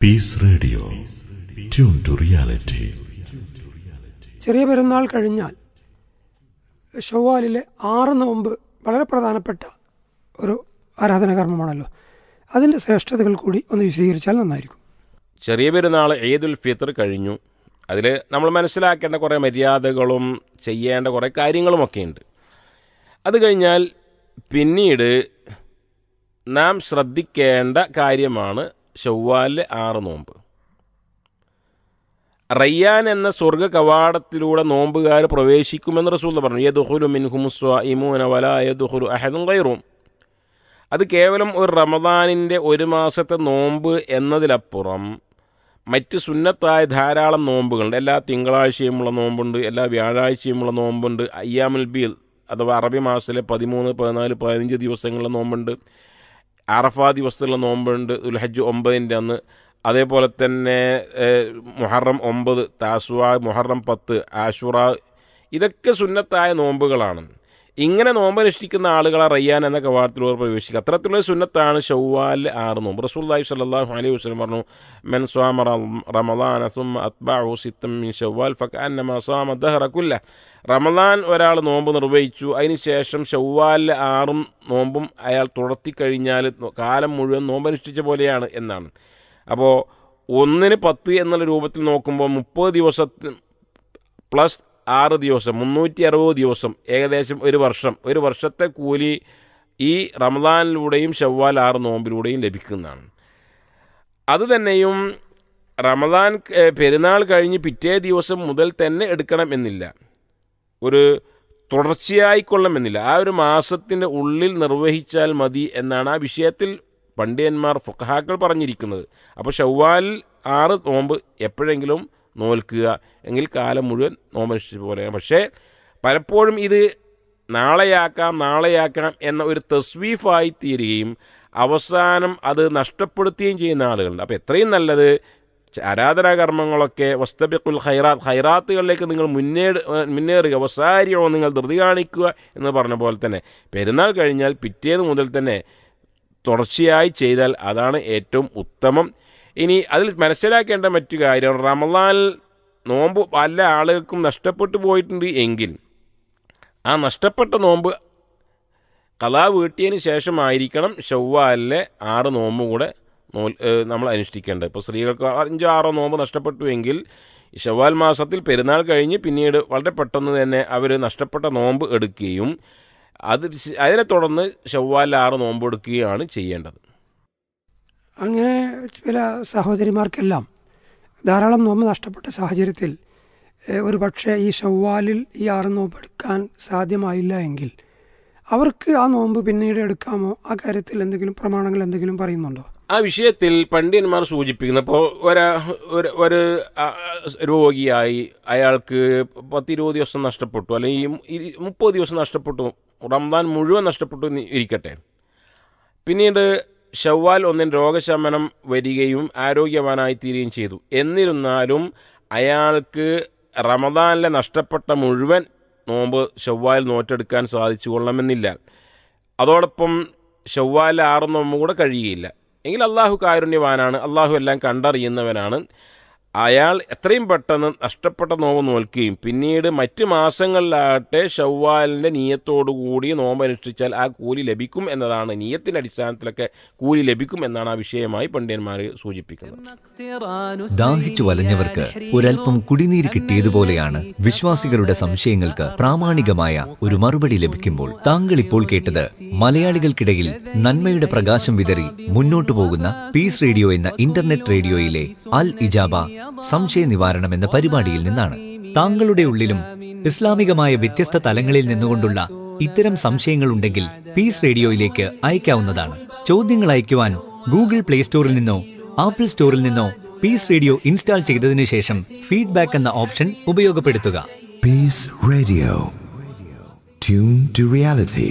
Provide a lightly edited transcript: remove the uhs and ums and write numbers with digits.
Piece radio, tune to reality. Cheriya Perunnal കഴിഞ്ഞാൽ ഷവ്വാലിലെ 6 നോമ്പ് വളരെ പ്രധാനപ്പെട്ട ഒരു ആരാധനാകർമ്മമാണല്ലോ. അതിൻ്റെ ശ്രേഷ്ഠതകൾ കൂടി ഒന്ന് വിശദീകരിച്ചാൽ നന്നായിരിക്കും. ചെറിയ പെരുന്നാൾ ഈദുൽ ഫിത്ർ കഴിഞ്ഞു. അതിൽ നമ്മൾ മനസ്സിലാക്കേണ്ട കുറേ മര്യാദകളും ചെയ്യേണ്ട കുറേ കാര്യങ്ങളുമൊക്കെ ഉണ്ട്. അത് കഴിഞ്ഞാൽ പിന്നീട് നാം ശ്രദ്ധിക്കേണ്ട കാര്യമാണ് ഷവ്വാലിലെ 6 നോമ്പ്. റയ്യാൻ എന്ന സ്വർഗ്ഗ കവാടത്തിലൂടെ നോമ്പുകാർ പ്രവേശിക്കുമെന്ന് റസൂൽ പറഞ്ഞു. യദ്ഖുലു മിൻഹുമുസ് സ്വാഇമൂന വലാ യദ്ഖുലു അഹദുൻ ഗൈറുഹും. അത് കേവലം ഒരു റമദാനിൻ്റെ ഒരു മാസത്തെ നോമ്പ് എന്നതിലപ്പുറം മറ്റ് സുന്നത്തായ ധാരാളം നോമ്പുകളുണ്ട്. എല്ലാ തിങ്കളാഴ്ചയുമുള്ള നോമ്പുണ്ട്, എല്ലാ വ്യാഴാഴ്ചയുമുള്ള നോമ്പുണ്ട്. അയ്യാമുൽ ബീൽ അഥവാ അറബി മാസത്തിലെ 13, 14, 15 ദിവസങ്ങളിലെ നോമ്പുണ്ട്. അറഫ ദിവസത്തിലുള്ള നോമ്പുണ്ട്, ദുൽഹജ്ജ് 9-ൻ്റെ അന്ന്. അതേപോലെ തന്നെ മുഹറം 9, താസുആ, മുഹറം 10, ആശുറ, ഇതൊക്കെ സുന്നത്തായ നോമ്പുകളാണ്. ഇങ്ങനെ നോമ്പനുഷ്ഠിക്കുന്ന ആളുകളെ റയ്യാൻ എന്ന കവാടത്തിലൂടെ പ്രവേശിക്കുക. അത്തരത്തിലുള്ള സുന്നത്താണ് ഷവ്വാലിലെ 6 നോമ്പ്. റസൂലുള്ളാഹി സ്വല്ലല്ലാഹു അലൈഹി വസല്ലം പറഞ്ഞു, മൻ സ്വാമ റമളാന സുമ്മ അത്ബഅഹു സിത്തൻ മിൻ ഷവ്വാൽ ഫകഅന്നമാ സാമ ദഹറ കുല്ലഹ്. റമളാൻ ഒരാൾ നോമ്പ് നിർവഹിച്ചു, അതിന് ശേഷം ഷവ്വാലിലെ 6 നോമ്പും അയാൾ തുടർത്തിക്കഴിഞ്ഞാൽ കാലം മുഴുവൻ നോമ്പനുഷ്ഠിച്ച പോലെയാണ് എന്നാണ്. അപ്പോൾ 1-ന് 10 എന്നുള്ള രൂപത്തിൽ നോക്കുമ്പോൾ 30 ദിവസത്തിന് പ്ലസ് 6 ദിവസം 360 ദിവസം, ഏകദേശം ഒരു വർഷത്തെ കൂലി ഈ റമദാനിലൂടെയും ഷവ്വാൽ 6 നോമ്പിലൂടെയും ലഭിക്കുന്നതാണ്. അതുതന്നെയും റമദാൻ പെരുന്നാൾ കഴിഞ്ഞ് പിറ്റേ ദിവസം മുതൽ തന്നെ എടുക്കണം എന്നില്ല, ഒരു തുടർച്ചയായിക്കൊള്ളണമെന്നില്ല. ആ ഒരു മാസത്തിൻ്റെ ഉള്ളിൽ നിർവഹിച്ചാൽ മതി എന്നാണ് ആ വിഷയത്തിൽ പണ്ഡിതന്മാർ ഫുഖഹാക്കൾ പറഞ്ഞിരിക്കുന്നത്. അപ്പോൾ ഷവ്വാൽ 6 നോമ്പ് എപ്പോഴെങ്കിലും നോൽക്കുക എങ്കിൽ കാലം മുഴുവൻ നോമ്പനുഷ്ഠിച്ച പോലെയാണ്. പക്ഷേ പലപ്പോഴും ഇത് നാളെയാക്കാം എന്ന ഒരു തസ്വീഫായി തീരുകയും അവസാനം അത് നഷ്ടപ്പെടുത്തുകയും ചെയ്യുന്ന ആളുകളുണ്ട്. അപ്പോൾ എത്രയും നല്ലത് ആരാധനാകർമ്മങ്ങളൊക്കെ വസ്തബിഖുൽ ഖൈറാത്തുകളിലേക്ക് നിങ്ങൾ മുന്നേറുക, വസാരിയോ, നിങ്ങൾ ധൃതി കാണിക്കുക എന്ന് പറഞ്ഞ പോലെ തന്നെ പെരുന്നാൾ കഴിഞ്ഞാൽ പിറ്റേന്ന് മുതൽ തന്നെ തുടർച്ചയായി ചെയ്താൽ അതാണ് ഏറ്റവും ഉത്തമം. ഇനി അതിൽ മനസ്സിലാക്കേണ്ട മറ്റു കാര്യം, റമളാൻ നോമ്പ് പല ആളുകൾക്കും നഷ്ടപ്പെട്ടു പോയിട്ടുണ്ട് എങ്കിൽ ആ നഷ്ടപ്പെട്ട നോമ്പ് ഖളാ വീട്ടിയതിന് ശേഷമായിരിക്കണം ഷവ്വാലിലെ 6 നോമ്പും കൂടെ നമ്മൾ അനുഷ്ഠിക്കേണ്ടത്. ഇപ്പോൾ സ്ത്രീകൾക്ക് 5-6 നോമ്പ് നഷ്ടപ്പെട്ടു എങ്കിൽ ഷവ്വാൽ മാസത്തിൽ പെരുന്നാൾ കഴിഞ്ഞ് പിന്നീട് വളരെ പെട്ടെന്ന് തന്നെ അവർ നഷ്ടപ്പെട്ട നോമ്പ് എടുക്കുകയും അതിനെ തുടർന്ന് ഷവ്വാലിൽ 6 നോമ്പ് എടുക്കുകയാണ് ചെയ്യേണ്ടത്. അങ്ങനെ ചില സഹോദരിമാർക്കെല്ലാം ധാരാളം നോമ്പ് നഷ്ടപ്പെട്ട സാഹചര്യത്തിൽ ഒരു പക്ഷേ ഈ ഷവ്വാലിൽ ഈ 6 നോമ്പ് എടുക്കാൻ സാധ്യമായില്ല എങ്കിൽ അവർക്ക് ആ നോമ്പ് പിന്നീട് എടുക്കാമോ? ആ കാര്യത്തിൽ എന്തെങ്കിലും പ്രമാണങ്ങൾ എന്തെങ്കിലും പറയുന്നുണ്ടോ? ആ വിഷയത്തിൽ പണ്ഡിതന്മാർ സൂചിപ്പിക്കുന്നു. ഇപ്പോൾ ഒരു രോഗിയായി അയാൾക്ക് 10-20 ദിവസം നഷ്ടപ്പെട്ടു, അല്ലെങ്കിൽ 30 ദിവസം നഷ്ടപ്പെട്ടു, റമദാൻ മുഴുവൻ നഷ്ടപ്പെട്ടു ഇരിക്കട്ടെ. പിന്നീട് ഷവ്വാൽ 1-ന് രോഗശമനം വരികയും ആരോഗ്യവാനായി തീരുകയും ചെയ്തു. എന്നിരുന്നാലും അയാൾക്ക് റമദാനിലെ നഷ്ടപ്പെട്ട മുഴുവൻ നോമ്പ് ഷവ്വാൽ നോറ്റെടുക്കാൻ സാധിച്ചു കൊള്ളണമെന്നില്ല. അതോടൊപ്പം ഷവ്വാലിലെ 6 നോമ്പും കൂടെ കഴിയുകയില്ല എങ്കിൽ അള്ളാഹു കാരുണ്യവാനാണ്, അള്ളാഹു എല്ലാം കണ്ടറിയുന്നവനാണ്. അയാൾ എത്രയും പെട്ടെന്ന് നഷ്ടപ്പെട്ട നോമ്പ് നോൽക്കുകയും പിന്നീട് മറ്റ് മാസങ്ങളിലാകട്ടെ ഷവ്വാലിൻ്റെ നീയത്തോടുകൂടി നോമ്പ് അനുഷ്ഠിച്ചാൽ ആ കൂലി ലഭിക്കും എന്നതാണ്. നീയത്തിൻ്റെ അടിസ്ഥാനത്തിലൊക്കെ കൂലി ലഭിക്കും എന്നാണ് ആ വിഷയമായി പണ്ഡിതന്മാർ സൂചിപ്പിക്കുന്നത്. ദാഹിച്ചു വലഞ്ഞവർക്ക് ഒരൽപ്പം കുടിനീര് കിട്ടിയതുപോലെയാണ് വിശ്വാസികളുടെ സംശയങ്ങൾക്ക് പ്രാമാണികമായ ഒരു മറുപടി ലഭിക്കുമ്പോൾ. താങ്കൾ ഇപ്പോൾ കേട്ടത് മലയാളികൾക്കിടയിൽ നന്മയുടെ പ്രകാശം വിതറി മുന്നോട്ടു പോകുന്ന പീസ് റേഡിയോ എന്ന ഇന്റർനെറ്റ് റേഡിയോയിലെ അൽ ഇജാബ സംശയ നിവാരണം എന്ന പരിപാടിയിൽ നിന്നാണ്. താങ്കളുടെ ഉള്ളിലും ഇസ്ലാമികമായ വ്യത്യസ്ത തലങ്ങളിൽ നിന്നുകൊണ്ടുള്ള ഇത്തരം സംശയങ്ങൾ ഉണ്ടെങ്കിൽ പീസ് റേഡിയോയിലേക്ക് അയക്കാവുന്നതാണ്. ചോദ്യങ്ങൾ അയക്കുവാൻ ഗൂഗിൾ പ്ലേ സ്റ്റോറിൽ നിന്നോ ആപ്പിൾ സ്റ്റോറിൽ നിന്നോ പീസ് റേഡിയോ ഇൻസ്റ്റാൾ ചെയ്തതിനു ശേഷം ഫീഡ്ബാക്ക് എന്ന ഓപ്ഷൻ ഉപയോഗപ്പെടുത്തുക. Peace radio, tune to reality.